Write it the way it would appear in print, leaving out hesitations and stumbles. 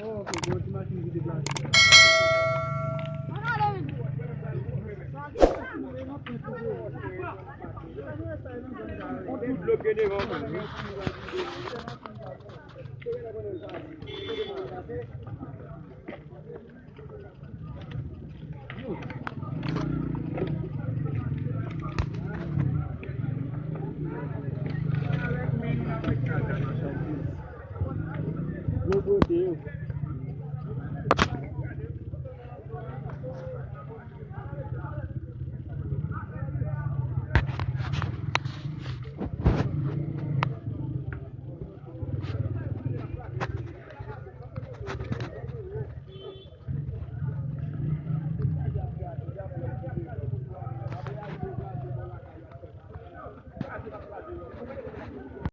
Oh, okay, go to my TV the glass. Bloqué devant. Meu Deus.